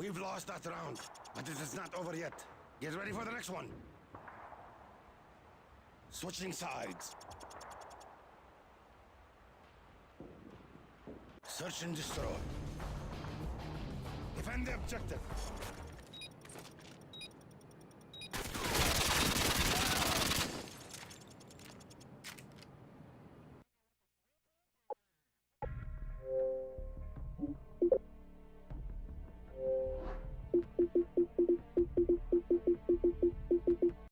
We've lost that round, but it is not over yet. Get ready for the next one. Switching sides. Search and destroy. Defend the objective.